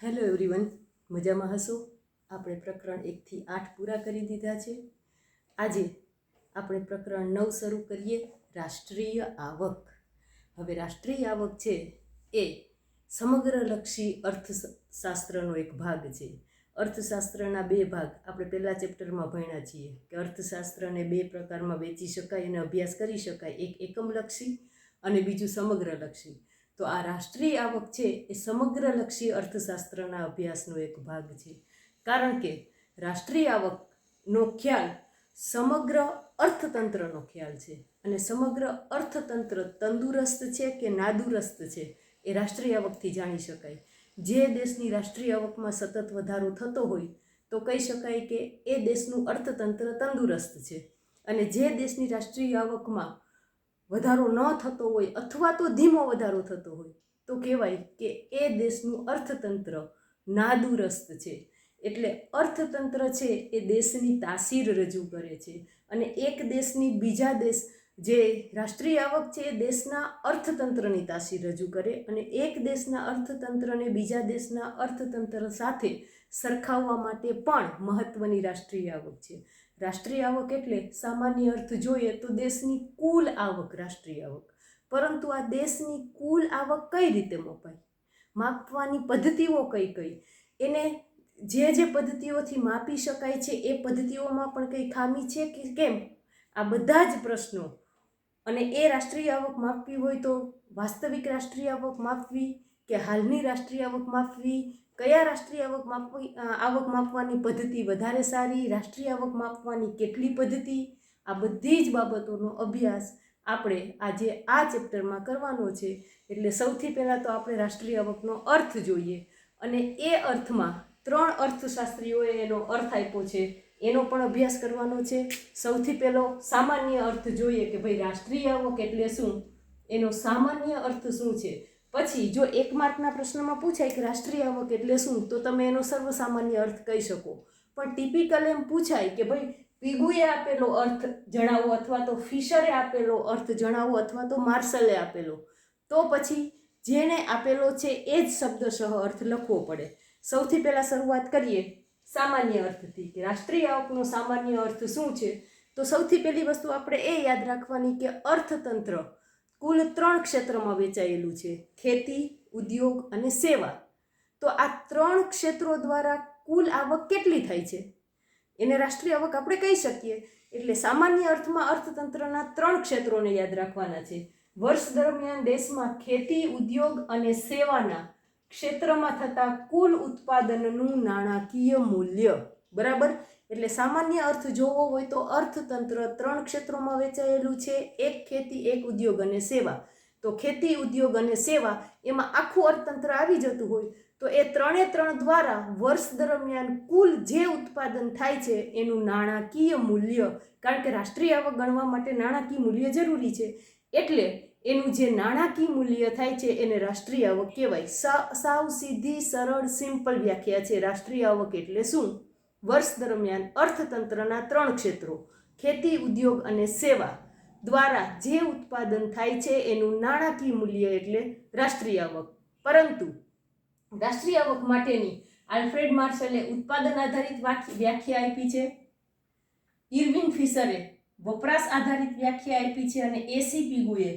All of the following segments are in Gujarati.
હેલો એવરીવન, મજામાં હશો? આપણે પ્રકરણ 1 થી 8 પૂરા કરી દીધા છે. આજે આપણે પ્રકરણ 9 શરૂ કરીએ, રાષ્ટ્રીય આવક. હવે રાષ્ટ્રીય આવક છે એ સમગ્રલક્ષી અર્થશાસ્ત્રનો એક ભાગ છે. અર્થશાસ્ત્રના બે ભાગ આપણે પહેલા ચેપ્ટરમાં ભણ્યા છીએ કે અર્થશાસ્ત્રને બે પ્રકારમાં વહેંચી શકાય અને અભ્યાસ કરી શકાય, એક એકમલક્ષી અને બીજું સમગ્રલક્ષી. તો આ રાષ્ટ્રીય આવક છે એ સમગ્રલક્ષી અર્થશાસ્ત્રના અભ્યાસનો એક ભાગ છે, કારણ કે રાષ્ટ્રીય આવકનો ખ્યાલ સમગ્ર અર્થતંત્રનો ખ્યાલ છે અને સમગ્ર અર્થતંત્ર તંદુરસ્ત છે કે નાદુરસ્ત છે એ રાષ્ટ્રીય આવકથી જાણી શકાય. જે દેશની રાષ્ટ્રીય આવકમાં સતત વધારો થતો હોય તો કહી શકાય કે એ દેશનું અર્થતંત્ર તંદુરસ્ત છે, અને જે દેશની રાષ્ટ્રીય આવકમાં વધારો ન થતો હોય અથવા તો ધીમો વધારો થતો હોય તો કહેવાય કે એ દેશનું અર્થતંત્ર નાદુરસ્ત છે. એટલે અર્થતંત્ર છે એ દેશની તાસીર રજૂ કરે છે, અને એક દેશની બીજા દેશ જે રાષ્ટ્રીય આવક છે એ દેશના અર્થતંત્રની તાસીર રજૂ કરે, અને એક દેશના અર્થતંત્રને બીજા દેશના અર્થતંત્ર સાથે સરખાવવા માટે પણ મહત્ત્વની રાષ્ટ્રીય આવક છે. રાષ્ટ્રીય આવક એટલે સામાન્ય અર્થ જોઈએ તો દેશની કુલ આવક રાષ્ટ્રીય આવક. પરંતુ આ દેશની કુલ આવક કઈ રીતે મપાય, માપવાની પદ્ધતિઓ કઈ કઈ, એને જે પદ્ધતિઓથી માપી શકાય છે એ પદ્ધતિઓમાં પણ કંઈ ખામી છે કે કેમ, આ બધા જ પ્રશ્નો, અને એ રાષ્ટ્રીય આવક માપવી હોય તો વાસ્તવિક રાષ્ટ્રીય આવક માપવી કે હાલની રાષ્ટ્રીય આવક માપવી, કયા રાષ્ટ્રીય આવક માપવાની પદ્ધતિ વધારે સારી, રાષ્ટ્રીય આવક માપવાની કેટલી પદ્ધતિ, આ બધી જ બાબતોનો અભ્યાસ આપણે આજે આ ચેપ્ટરમાં કરવાનો છે. એટલે સૌથી પહેલાં તો આપણે રાષ્ટ્રીય આવકનો અર્થ જોઈએ, અને એ અર્થમાં 3 અર્થશાસ્ત્રીઓએ એનો અર્થ આપ્યો છે, એનો પણ અભ્યાસ કરવાનો છે. સૌથી પહેલો સામાન્ય અર્થ જોઈએ કે ભાઈ રાષ્ટ્રીય આવક એટલે શું, એનો સામાન્ય અર્થ શું છે. પછી જો 1 માર્કના પ્રશ્નમાં પૂછાય કે રાષ્ટ્રીય આવક એટલે શું, તો તમે એનો સર્વસામાન્ય અર્થ કહી શકો. પણ ટિપિકલ એમ પૂછાય કે ભાઈ પીગુએ આપેલો અર્થ જણાવો, અથવા તો ફિશરે આપેલો અર્થ જણાવો, અથવા તો માર્શલે આપેલો, તો પછી જેને આપેલો છે એ જ શબ્દશઃ અર્થ લખવો પડે. સૌથી પહેલાં શરૂઆત કરીએ સામાન્ય અર્થથી કે રાષ્ટ્રીય આવકનો સામાન્ય અર્થ શું છે. તો સૌથી પહેલી વસ્તુ આપણે એ યાદ રાખવાની કે અર્થતંત્ર કુલ 3 ક્ષેત્રમાં વહેંચાયેલું છે: ખેતી, ઉદ્યોગ અને સેવા. તો આ 3 ક્ષેત્રો દ્વારા કુલ આવક કેટલી થાય છે એને રાષ્ટ્રીય આવક આપણે કહી શકીએ. એટલે સામાન્ય અર્થમાં અર્થતંત્રના 3 ક્ષેત્રોને યાદ રાખવાના છે. વર્ષ દરમિયાન દેશમાં ખેતી, ઉદ્યોગ અને સેવાના ક્ષેત્રમાં થતા કુલ ઉત્પાદનનું નાણાકીય મૂલ્ય. બરાબર? એટલે સામાન્ય અર્થ જોવો હોય તો અર્થતંત્ર 3 ક્ષેત્રોમાં વહેંચાયેલું છે: એક ખેતી, એક ઉદ્યોગ અને સેવા. તો ખેતી, ઉદ્યોગ અને સેવા એમાં આખું અર્થતંત્ર આવી જતું હોય તો એ 3 દ્વારા વર્ષ દરમિયાન કુલ જે ઉત્પાદન થાય છે એનું નાણાકીય મૂલ્ય, કારણ કે રાષ્ટ્રીય આવક ગણવા માટે નાણાકીય મૂલ્ય જરૂરી છે, એટલે એનું જે નાણાકીય મૂલ્ય થાય છે એને રાષ્ટ્રીય આવક કહેવાય. સાવ સીધી સરળ સિમ્પલ વ્યાખ્યા છે રાષ્ટ્રીય આવક એટલે શું. વર્ષ દરમિયાન અર્થતંત્રના 3 ક્ષેત્રો ખેતી, ઉદ્યોગ અને સેવા દ્વારા જે ઉત્પાદન થાય છે એનું નાણાકીય મૂલ્ય એટલે રાષ્ટ્રીય આવક. પરંતુ રાષ્ટ્રીય આવક માટેની આલ્ફ્રેડ માર્શલે ઉત્પાદન આધારિત વ્યાખ્યા આપી છે, ઇર્વિંગ ફિશરે વપરાશ આધારિત વ્યાખ્યા આપી છે, અને એસી પીગુએ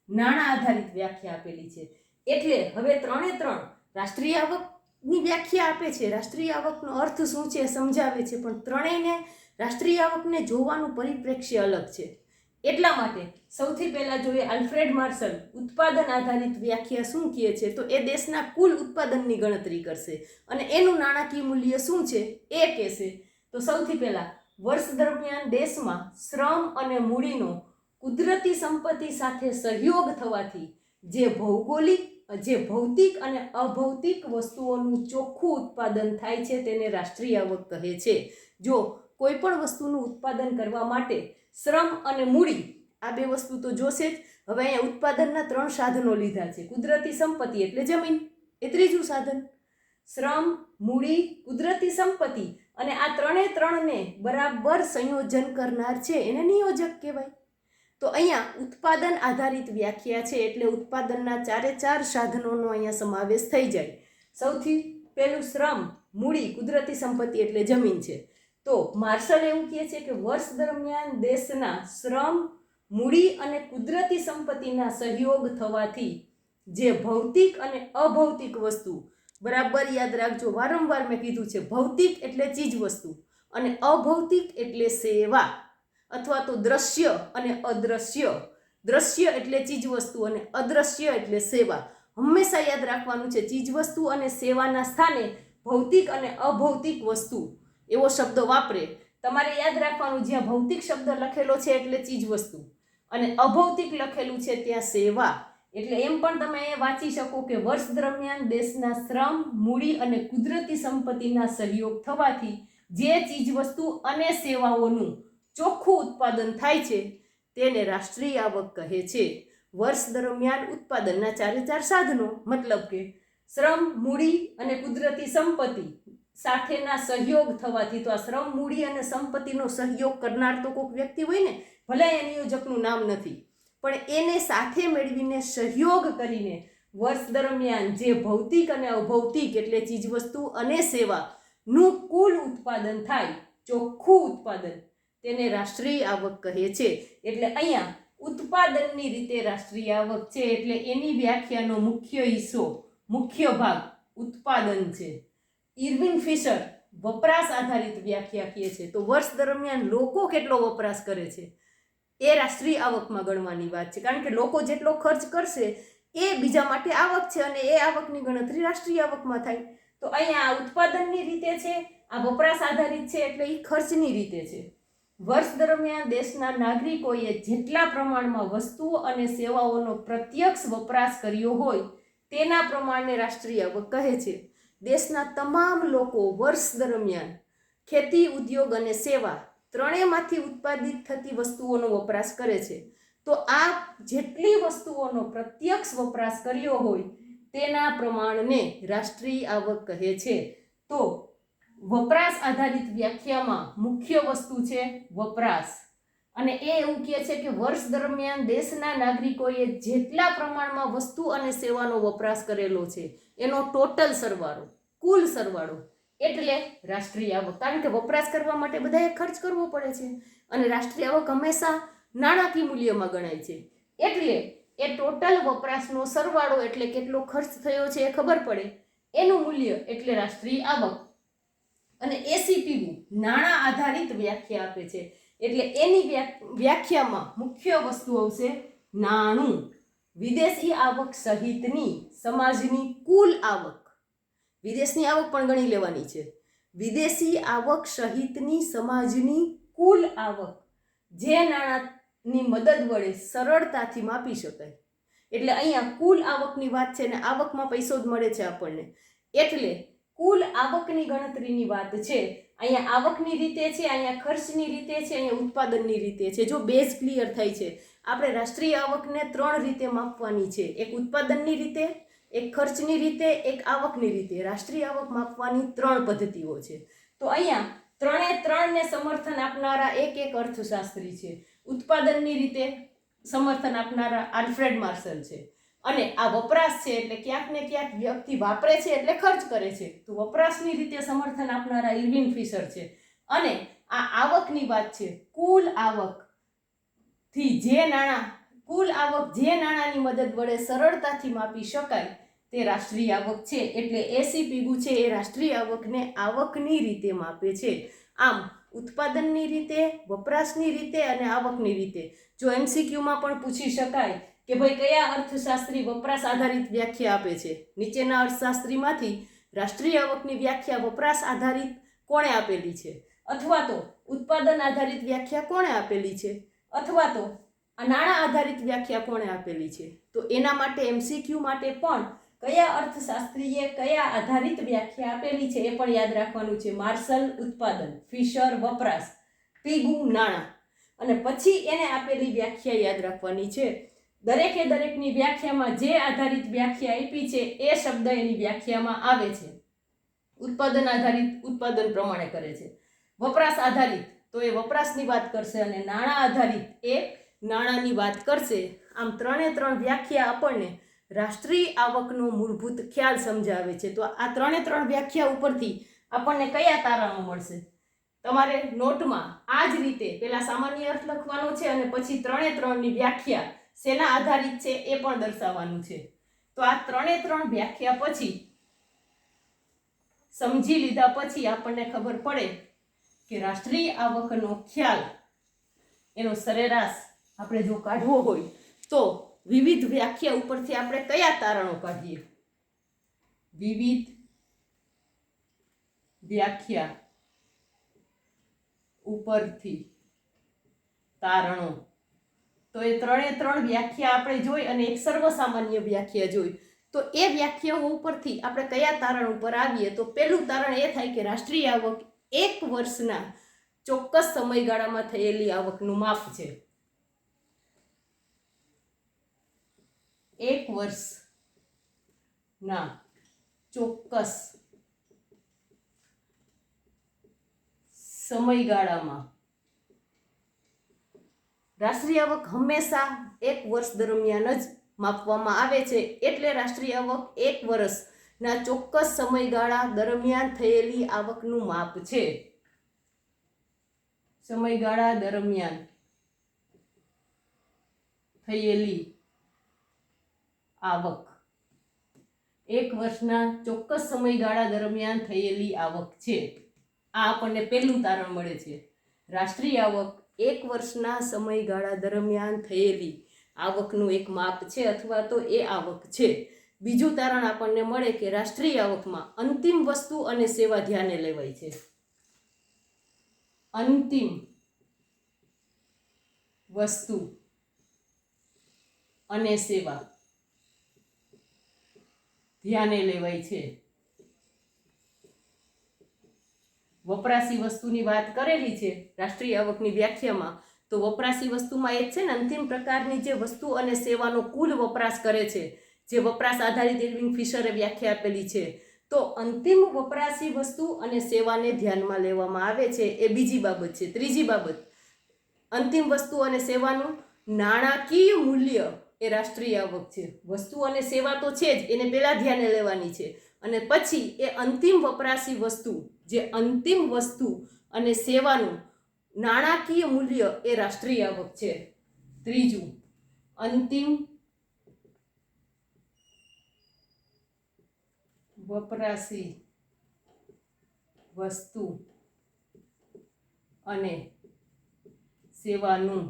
નાણાં આધારિત વ્યાખ્યા આપેલી છે. એટલે હવે 3 રાષ્ટ્રીય આવકની વ્યાખ્યા આપે છે, રાષ્ટ્રીય આવકનો અર્થ શું છે સમજાવે છે, પણ ત્રણેયને રાષ્ટ્રીય આવકને જોવાનું પરિપ્રેક્ષ્ય અલગ છે. એટલા માટે સૌથી પહેલાં જોઈએ આલ્ફ્રેડ માર્શલ ઉત્પાદન આધારિત વ્યાખ્યા શું કહે છે. તો એ દેશના કુલ ઉત્પાદનની ગણતરી કરશે અને એનું નાણાકીય મૂલ્ય શું છે એ કહેશે. તો સૌથી પહેલાં વર્ષ દરમિયાન દેશમાં શ્રમ અને મૂડીનો કુદરતી સંપત્તિ સાથે સહયોગ થવાથી જે ભૌતિક અને અભૌતિક વસ્તુઓનું ચોખ્ખું ઉત્પાદન થાય છે તેને રાષ્ટ્રીય આવક કહે છે. જો કોઈ પણ વસ્તુનું ઉત્પાદન કરવા માટે શ્રમ અને મૂડી આ બે વસ્તુ તો જોશે જ. હવે અહીંયા ઉત્પાદનના 3 સાધનો લીધા છે. કુદરતી સંપત્તિ એટલે જમીન એ ત્રીજું સાધન, શ્રમ, મૂડી, કુદરતી સંપત્તિ, અને આ 3ને બરાબર સંયોજન કરનાર છે એને નિયોજક કહેવાય. તો અહીંયા ઉત્પાદન આધારિત વ્યાખ્યા છે એટલે ઉત્પાદનના 4 સાધનોનો અહીંયા સમાવેશ થઈ જાય. સૌથી પેલું શ્રમ, મૂડી, કુદરતી સંપત્તિ એટલે જમીન છે. તો માર્શલ એવું કહે છે કે વર્ષ દરમિયાન દેશના શ્રમ, મૂડી અને કુદરતી સંપત્તિના સહયોગ થવાથી જે ભૌતિક અને અભૌતિક વસ્તુ, બરાબર યાદ રાખજો, વારંવાર મેં કીધું છે, ભૌતિક એટલે ચીજ વસ્તુ અને અભૌતિક એટલે સેવા અથવા તો દ્રશ્ય અને અદ્રશ્ય. દ્રશ્ય એટલે ચીજ વસ્તુ અને અદ્રશ્ય એટલે સેવા. હંમેશા યાદ રાખવાનું છે, ચીજ વસ્તુ અને સેવાના સ્થાને ભૌતિક અને અભૌતિક વસ્તુ એવો શબ્દ વાપરે. તમારે યાદ રાખવાનું, જ્યાં ભૌતિક શબ્દ લખેલો છે એટલે ચીજ વસ્તુ અને અભૌતિક લખેલું છે ત્યાં સેવા. એટલે એમ પણ તમે વાંચી શકો કે વર્ષ દરમિયાન દેશના શ્રમ, મૂડી અને કુદરતી સંપત્તિના સહયોગ થવાથી જે ચીજ વસ્તુ અને સેવાઓનું ચોખ્ખું ઉત્પાદન થાય છે તેને રાષ્ટ્રીય આવક કહે છે. વર્ષ દરમિયાન ઉત્પાદનના 4 સાધનો, મતલબ કે શ્રમ, મૂડી અને કુદરતી સંપત્તિ સાથેના સહયોગ થવાથી, તો આ શ્રમ, મૂડી અને સંપત્તિનો સહયોગ કરનાર તો કોઈક વ્યક્તિ હોય ને, ભલે એ નિયોજકનું નામ નથી, પણ એને સાથે મેળવીને સહયોગ કરીને વર્ષ દરમિયાન જે ભૌતિક અને અભૌતિક એટલે ચીજવસ્તુ અને સેવાનું કુલ ઉત્પાદન થાય, ચોખ્ખું ઉત્પાદન, તેને રાષ્ટ્રીય આવક કહે છે. એટલે અહીંયા ઉત્પાદનની રીતે રાષ્ટ્રીય આવક છે એટલે એની વ્યાખ્યાનો મુખ્ય હિસ્સો, મુખ્ય ભાગ ઉત્પાદન છે. ઇર્વિન ફિશર વપરાશ આધારિત વ્યાખ્યા કહે છે, તો વર્ષ દરમિયાન લોકો કેટલો વપરાશ કરે છે એ રાષ્ટ્રીય આવકમાં ગણવાની વાત છે. કારણ કે લોકો જેટલો ખર્ચ કરશે એ બીજા માટે આવક છે અને એ આવકની ગણતરી રાષ્ટ્રીય આવકમાં થાય. તો અહીંયા આ ઉત્પાદનની રીતે છે, આ વપરાશ આધારિત છે એટલે એ ખર્ચની રીતે છે. વર્ષ દરમિયાન દેશના નાગરિકોએ જેટલા પ્રમાણમાં વસ્તુઓ અને સેવાઓનો પ્રત્યક્ષ વપરાશ કર્યો હોય તેના પ્રમાણને રાષ્ટ્રીય આવક કહે છે. દેશના તમામ લોકો વર્ષ દરમિયાન ખેતી, ઉદ્યોગ અને સેવા ત્રણેયમાંથી ઉત્પાદિત થતી વસ્તુઓનો વપરાશ કરે છે. તો આ જેટલી વસ્તુઓનો પ્રત્યક્ષ વપરાશ કર્યો હોય તેના પ્રમાણને રાષ્ટ્રીય આવક કહે છે. તો વપરાશ આધારિત વ્યાખ્યામાં મુખ્ય વસ્તુ છે વપરાશ, અને એ એવું કહે છે કે વર્ષ દરમિયાન દેશના નાગરિકોએ જેટલા પ્રમાણમાં વસ્તુ અને સેવાનો વપરાશ કરેલો છે એનો ટોટલ સરવાળો, કુલ સરવાળો એટલે રાષ્ટ્રીય આવક. કારણ કે વપરાશ કરવા માટે બધાએ ખર્ચ કરવો પડે છે અને રાષ્ટ્રીય આવક હંમેશા નાણાકીય મૂલ્યમાં ગણાય છે. એટલે એ ટોટલ વપરાશનો સરવાળો એટલે કેટલો ખર્ચ થયો છે એ ખબર પડે, એનું મૂલ્ય એટલે રાષ્ટ્રીય આવક. અને એસીપીયુ નાણાં આધારિત વ્યાખ્યા આપે છે એટલે એની વ્યાખ્યામાં મુખ્ય વસ્તુ આવશે નાણું. વિદેશી આવક સહિતની સમાજની કુલ આવક, વિદેશની આવક પણ ગણી લેવાની છે. વિદેશી આવક સહિતની સમાજની કુલ આવક જે નાણાંની મદદ વડે સરળતાથી માપી શકાય. એટલે અહીંયા કુલ આવકની વાત છે ને આવકમાં પૈસો જ મળે છે આપણને, એટલે કુલ આવકની ગણતરીની વાત છે. અહીંયા આવકની રીતે છે, અહીંયા ખર્ચની રીતે છે, અહીંયા ઉત્પાદનની રીતે છે. જો બેઝ ક્લિયર થાય છે, આપણે રાષ્ટ્રીય આવકને 3 રીતે માપવાની છે, એક ઉત્પાદનની રીતે, એક ખર્ચની રીતે, એક આવકની રીતે. રાષ્ટ્રીય આવક માપવાની 3 પદ્ધતિઓ છે. તો અહીંયા 3ને સમર્થન આપનારા એક અર્થશાસ્ત્રી છે. ઉત્પાદનની રીતે સમર્થન આપનારા આલ્ફ્રેડ માર્શલ છે, અને આ વપરાશ છે એટલે ક્યાંક ને ક્યાંક વ્યક્તિ વાપરે છે એટલે ખર્ચ કરે છે, તો વપરાશની રીતે સમર્થન આપનારા ઇર્વિન ફિશર છે. અને આ આવકની વાત છે, કુલ આવકથી જે નાણાં, કુલ આવક જે નાણાંની મદદ વડે સરળતાથી માપી શકાય તે રાષ્ટ્રીય આવક છે. એટલે એસીપીયુ છે એ રાષ્ટ્રીય આવકને આવકની રીતે માપે છે. આમ ઉત્પાદનની રીતે, વપરાશની રીતે અને આવકની રીતે. જો એમસીક્યુમાં પણ પૂછી શકાય કે ભાઈ કયા અર્થશાસ્ત્રી વપરાશ આધારિત વ્યાખ્યા આપે છે, નીચેના અર્થશાસ્ત્રીમાંથી રાષ્ટ્રીય આવકની વ્યાખ્યા વપરાશ આધારિત કોણે આપેલી છે, અથવા તો ઉત્પાદન આધારિત વ્યાખ્યા કોણે આપેલી છે, અથવા તો નાણાં આધારિત વ્યાખ્યા કોણે આપેલી છે. તો એના માટે એમસીક્યુ માટે પણ કયા અર્થશાસ્ત્રીએ કયા આધારિત વ્યાખ્યા આપેલી છે એ પણ યાદ રાખવાનું છે. માર્શલ ઉત્પાદન, ફિશર વપરાશ, પીગુ નાણાં, અને પછી એને આપેલી વ્યાખ્યા યાદ રાખવાની છે. દરેકની વ્યાખ્યામાં જે આધારિત વ્યાખ્યા આપી છે એ શબ્દ એની વ્યાખ્યામાં આવે છે. ઉત્પાદન આધારિત ઉત્પાદન પ્રમાણે કરે છે, વપરાશ આધારિત તો એ વપરાશની વાત કરશે, અને નાણાં આધારિત એ નાણાંની વાત કરશે. આમ 3 વ્યાખ્યા આપણને રાષ્ટ્રીય આવકનો મૂળભૂત ખ્યાલ સમજાવે છે. તો આ ત્રણે ત્રણ વ્યાખ્યા ઉપરથી આપણને કયા તારણો મળશે? તમારે નોટમાં આ જ રીતે પહેલા સામાન્ય અર્થ લખવાનો છે અને પછી ત્રણે ત્રણની વ્યાખ્યા શેના આધારિત છે એ પણ દર્શાવવાનું છે. તો આ ત્રણે ત્રણ વ્યાખ્યા પછી સમજી લીધા પછી આપણને ખબર પડે કે રાષ્ટ્રીય આવકનો ખ્યાલ એનો સરેરાશ આપણે જો કાઢવો હોય તો વિવિધ વ્યાખ્યા ઉપરથી આપણે કયા તારણો કાઢીએ? વિવિધ વ્યાખ્યા ઉપરથી તારણો. તો એ ત્રણે ત્રણ વ્યાખ્યા આપણે જોઈ અને એક સર્વસામાન્ય વ્યાખ્યા જોઈ. તો એ વ્યાખ્યાઓ ઉપરથી આપણે કયા તારણ ઉપર આવીએ? તો પહેલું તારણ એ થાય કે રાષ્ટ્રીય આવક એક વર્ષના ચોક્કસ સમયગાળામાં થયેલી આવકનું માપ છે. એક વર્ષના ચોક્કસ સમયગાળામાં રાષ્ટ્રીય આવક હંમેશા એક વર્ષ દરમિયાન જ માપવામાં આવે છે. એટલે રાષ્ટ્રીય આવક એક વર્ષના ચોક્કસ સમયગાળા દરમિયાન થયેલી આવકનું માપ છે. સમયગાળા દરમિયાન થયેલી આવક, એક વર્ષના ચોક્કસ સમયગાળા દરમિયાન થયેલી આવક છે. આ આપણને પહેલું તારણ મળે છે. રાષ્ટ્રીય આવક એક વર્ષના સમયગાળા દરમિયાન થયેલી આવકનું એક માપ છે અથવા તો એ આવક છે. બીજું તારણ આપણને મળે કે રાષ્ટ્રીય આવકમાં અંતિમ વસ્તુ અને સેવા ધ્યાને લેવાય છે. અંતિમ વસ્તુ અને સેવા ધ્યાને લેવાય છે. વપરાશી વસ્તુની વાત કરેલી છે રાષ્ટ્રીય આવકની વ્યાખ્યામાં. તો વપરાશી વસ્તુમાં એ જ છે ને, અંતિમ પ્રકારની જે વસ્તુ અને સેવાનો કુલ વપરાશ કરે છે, જે વપરાશ આધારિત ઇર્વિંગ ફિશરે વ્યાખ્યા આપેલી છે. તો અંતિમ વપરાશી વસ્તુ અને સેવાને ધ્યાનમાં લેવામાં આવે છે એ બીજી બાબત છે. ત્રીજી બાબત, અંતિમ વસ્તુ અને સેવાનું નાણાકીય મૂલ્ય એ રાષ્ટ્રીય આવક છે. વસ્તુ અને સેવા તો છે જ, એને પહેલા ધ્યાને લેવાની છે અને પછી એ અંતિમ વપરાશી વસ્તુ, જે અંતિમ વસ્તુ અને સેવાનું નાણાકીય મૂલ્ય એ રાષ્ટ્રીય આવક છે. ત્રીજું, અંતિમ વપરાશી વસ્તુ અને સેવાનું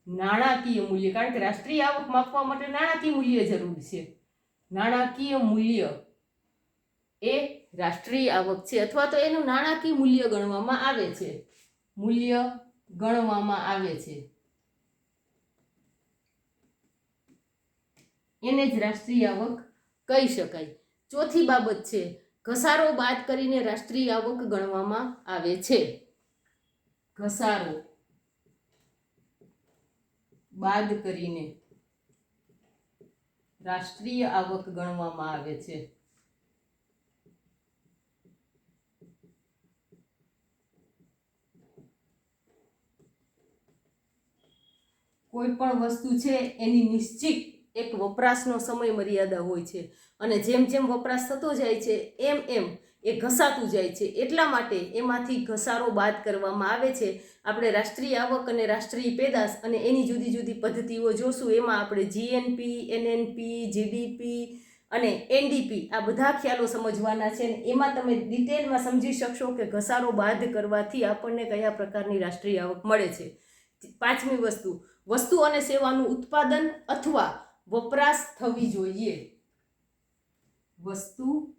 નાણાકીય મૂલ્ય, કારણ કે રાષ્ટ્રીય આવક માપવા માટે નાણાકીય મૂલ્ય જરૂર છે. નાણાકીય મૂલ્ય એ રાષ્ટ્રીય આવક છે અથવા તો એનું નાણાકીય મૂલ્ય ગણવામાં આવે છે. મૂલ્ય ગણવામાં આવે છે, એને જ રાષ્ટ્રીય આવક કહી શકાય. ચોથી બાબત છે, ઘસારો બાદ કરીને રાષ્ટ્રીય આવક ગણવામાં આવે છે. ઘસારો બાદ કરીને રાષ્ટ્રીય આવક ગણવામાં આવે છે. કોઈ પણ વસ્તુ છે એની નિશ્ચિત એક વપરાશનો સમય મર્યાદા હોય છે અને જેમ જેમ વપરાશ થતો જાય છે એમ એમ એ ઘસાતું જાય છે. એટલા માટે એમાંથી ઘસારો બાદ કરવામાં આવે છે. આપણે રાષ્ટ્રીય આવક અને રાષ્ટ્રીય પેદાશ અને એની જુદી જુદી પદ્ધતિઓ જોશું. એમાં આપણે જીએનપી, એનએનપી, જીડીપી અને એનડીપી આ બધા ખ્યાલો સમજવાના છે. એમાં તમે ડિટેલમાં સમજી શકશો કે ઘસારો બાદ કરવાથી આપણને કયા પ્રકારની રાષ્ટ્રીય આવક મળે છે. પાંચમી વસ્તુ, વસ્તુ અને સેવાનું ઉત્પાદન અથવા વપરાશ થવી જોઈએ. વસ્તુ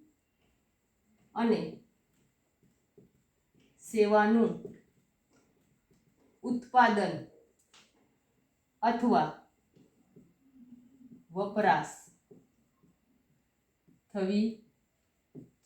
અને સેવાનું ઉત્પાદન અથવા વપરાશ થવી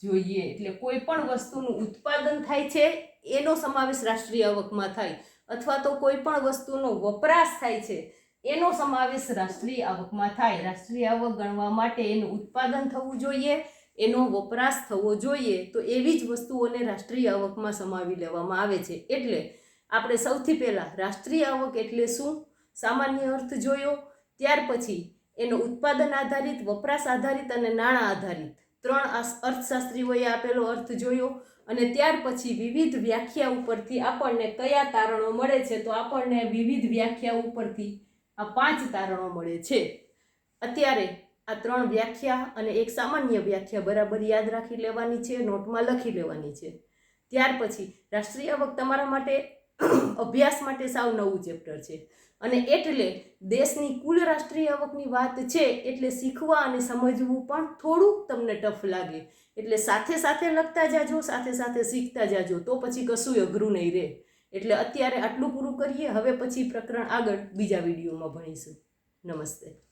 જોઈએ. એટલે કોઈ પણ વસ્તુનું ઉત્પાદન થાય છે એનો સમાવેશ રાષ્ટ્રીય આવકમાં થાય, અથવા તો કોઈ પણ વસ્તુનો વપરાશ થાય છે એનો સમાવેશ રાષ્ટ્રીય આવકમાં થાય. રાષ્ટ્રીય આવક ગણવા માટે એનું ઉત્પાદન થવું જોઈએ, એનો વપરાશ થવો જોઈએ. તો એવી જ વસ્તુઓને રાષ્ટ્રીય આવકમાં સમાવી લેવામાં આવે છે. એટલે આપણે સૌથી પહેલાં રાષ્ટ્રીય આવક એટલે શું સામાન્ય અર્થ જોયો, ત્યાર પછી એનો ઉત્પાદન આધારિત, વપરાશ આધારિત અને નાણાં આધારિત 3 અર્થશાસ્ત્રીઓએ આપેલો અર્થ જોયો. અને ત્યાર પછી વિવિધ વ્યાખ્યા ઉપરથી આપણને કયા તારણો મળે છે, તો આપણને વિવિધ વ્યાખ્યા ઉપરથી આ 5 તારણો મળે છે. અત્યારે આ 3 વ્યાખ્યા અને એક સામાન્ય વ્યાખ્યા બરાબર યાદ રાખી લેવાની છે, નોટમાં લખી લેવાની છે. ત્યાર પછી રાષ્ટ્રીય આવક તમારા માટે અભ્યાસ માટે સાવ નવું ચેપ્ટર છે અને એટલે દેશની કુલ રાષ્ટ્રીય આવકની વાત છે એટલે શીખવા અને સમજવું પણ થોડુંક તમને ટફ લાગે. એટલે સાથે સાથે લખતા જાજો, સાથે સાથે શીખતા જાજો, તો પછી કશું અઘરું નહીં રહે. એટલે અત્યારે આટલું પૂરું કરીએ. હવે પછી પ્રકરણ આગળ બીજા વિડીયોમાં ભણીશું. નમસ્તે.